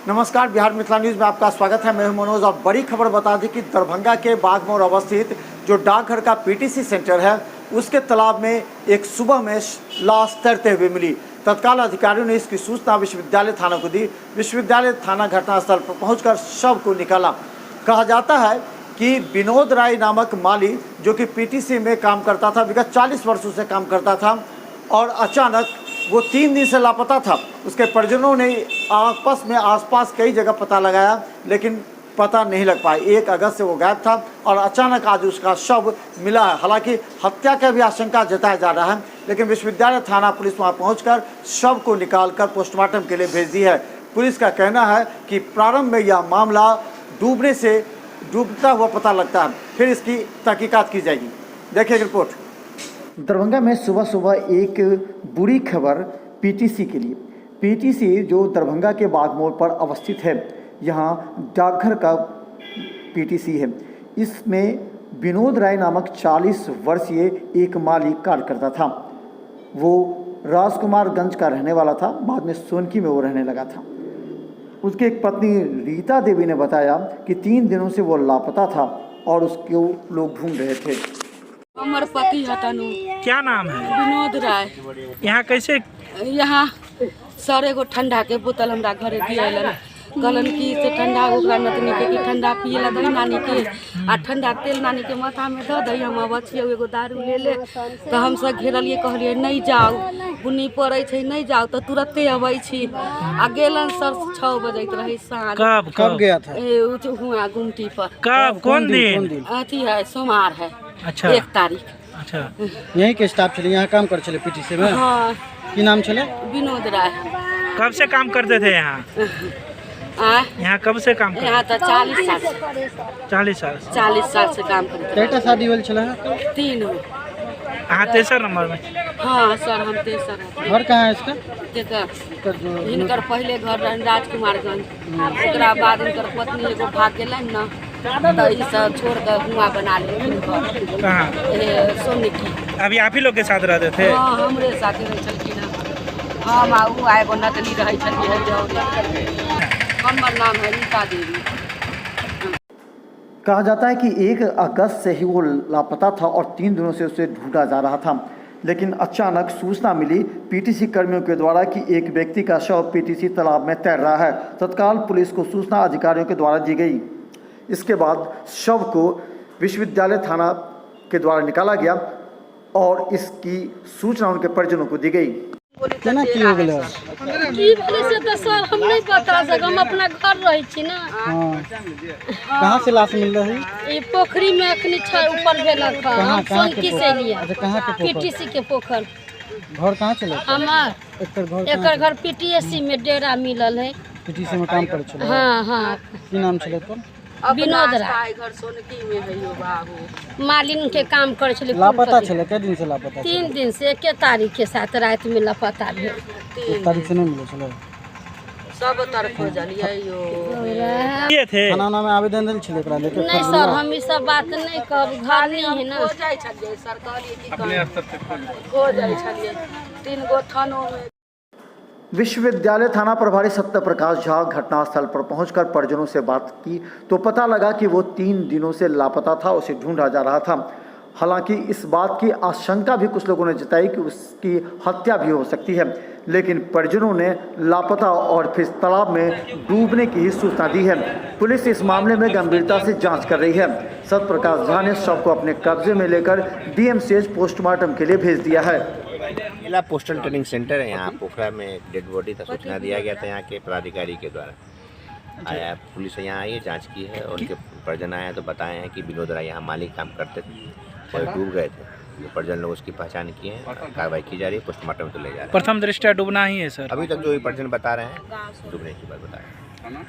नमस्कार, बिहार मिथिला न्यूज़ में आपका स्वागत है। मैं हूं मनोज और बड़ी खबर बता दें कि दरभंगा के बागमोड़ अवस्थित जो डाकघर का पीटीसी सेंटर है उसके तालाब में एक सुबह में लाश तैरते हुए मिली। तत्काल अधिकारियों ने इसकी सूचना विश्वविद्यालय थाना को दी। विश्वविद्यालय थाना घटनास्थल पर पहुंचकर शव को निकाला। कहा जाता है कि विनोद राय नामक माली जो कि पीटीसी में काम करता था, विगत 40 वर्षों से काम करता था और अचानक वो 3 दिन से लापता था। उसके परिजनों ने आपस में आसपास कई जगह पता लगाया लेकिन पता नहीं लग पाया। 1 अगस्त से वो गायब था और अचानक आज उसका शव मिला है। हालांकि हत्या का भी आशंका जताया जा रहा है, लेकिन विश्वविद्यालय थाना पुलिस वहां पहुंचकर शव को निकालकर पोस्टमार्टम के लिए भेज दी है। पुलिस का कहना है कि प्रारंभ में यह मामला डूबता हुआ पता लगता है, फिर इसकी तहकीकात की जाएगी। देखिए रिपोर्ट। दरभंगा में सुबह सुबह एक बुरी खबर पीटीसी के लिए। पीटीसी जो दरभंगा के बागमोड़ पर अवस्थित है, यहाँ डाकघर का पीटीसी है। इसमें विनोद राय नामक 40 वर्षीय एक माली कार्य करता था। वो राजकुमारगंज का रहने वाला था, बाद में सोनकी में वो रहने लगा था। उसकी एक पत्नी रीता देवी ने बताया कि 3 दिनों से वो लापता था और उसको लोग ढूंढ रहे थे। हमर पति हतनु। क्या नाम है? विनोद राय। यहाँ कैसे? यहाँ सर एगो ठंडा के बोतल हमरा घरे दियलन, कहलन कि से ठंडा ओकरा नतनी के कि ठंडा पियला दही नानी के आ ठंडा तेल नानी के माथा में ध दही। हम आबै छियै एगो दारू ले तो हम सब घेरलिए, कहलिए नहीं जाओ, बुन्नी पड़ै छै नहीं जाओ, तो तुरंते अबै छी। आ गेलन सर 6 बजैत रही साँझ। कब गया था? हुआ गुमटी पर। कब? कौन दिन? अथी है, सोमवार है। अच्छा, 1 तारीख। अच्छा, यहीं के स्टाफ चले, यहाँ काम कर चले पीटीसी में। हाँ, की नाम चले? विनोद राय। कब से काम करते थे यहाँ? यहाँ कब से काम करते? यहाँ तो 40 साल से। 40 साल। 40 साल से काम करते। कैटा शादी वाल चला है? 3 हो। हाँ, 3 नंबर में। हाँ सर, हम 3 है। घर कहाँ है इसका? इनकर पहले घर रहन राजकुमारगंज, ओकरा बाद इनकर पत्नी एगो भाग गेलन न, तो ई सब छोड़ कर हुआ बना लेकिन घर। कहाँ? सोनकी। अभी आप ही लोग के साथ रहते थे? हाँ, हमरे साथ रह छलखिन। हम आऊ एगो नतनी रह छलिए। हमर नाम है रीता देवी। कहा जाता है कि 1 अगस्त से ही वो लापता था और 3 दिनों से उसे ढूंढा जा रहा था, लेकिन अचानक सूचना मिली पीटीसी कर्मियों के द्वारा कि एक व्यक्ति का शव पीटीसी तालाब में तैर रहा है। तत्काल पुलिस को सूचना अधिकारियों के द्वारा दी गई। इसके बाद शव को विश्वविद्यालय थाना के द्वारा निकाला गया और इसकी सूचना उनके परिजनों को दी गई। केना की हो गेलै? की भेलै से तऽ सर हम नहीं बता सकब, हम अपना घर रही छी ना। हाँ, कहाँ से लाश मिल रही? ये पोखरी में अखनी ऊपर भेला था। हम सोनकी से लिए। अच्छा, कहाँ के पोखर? पीटीसी के पोखर। घर कहाँ चले? हमार एकर घर पीटीएससी में डेरा मिलल है। पीटीसी में काम करे चले? हाँ हाँ। की नाम चले तो? विनोद राय। घर सोनकी में है यो बाबू। मालिन के काम करे छले। लापता चले? कै दिन से लापता? 3 दिन से। 1 तारीख के साथ रात में लापता भेल। 1 तारीख से नहीं मिले चले? सब तरफ हो जलिए यो। ये थे थाना में आवेदन दिल छले एकरा लेके? नहीं सर, हम ई सब बात नहीं कहब, घर नहीं है ना। हो जाय छलिए सरकारी की अपने स्तर पे हो जाय छलिए। 3 गो थानों में। विश्वविद्यालय थाना प्रभारी सत्यप्रकाश झा घटनास्थल पर पहुंचकर परिजनों से बात की तो पता लगा कि वो 3 दिनों से लापता था, उसे ढूंढा जा रहा था। हालांकि इस बात की आशंका भी कुछ लोगों ने जताई कि उसकी हत्या भी हो सकती है, लेकिन परिजनों ने लापता और फिर तालाब में डूबने की ही सूचना दी है। पुलिस इस मामले में गंभीरता से जांच कर रही है। सत्यप्रकाश झा ने शव को अपने कब्जे में लेकर डीएमसीएच पोस्टमार्टम के लिए भेज दिया है। जिला पोस्टल ट्रेनिंग सेंटर है यहाँ पोखरा में। डेड बॉडी का सूचना दिया गया था यहाँ के पदाधिकारी के द्वारा। आया पुलिस यहाँ आई है, जांच की है और उनके परिजन आए हैं तो बताए हैं कि विनोद राय यहाँ मालिक काम करते थे और डूब गए थे। जो परिजन लोग उसकी पहचान किए हैं, कार्रवाई की जा रही है, पोस्टमार्टम तो ले जा रहे हैं। प्रथम दृष्टया डूबना ही है सर। अभी तक जो परिजन बता रहे हैं डूबने की बात बता रहे हैं।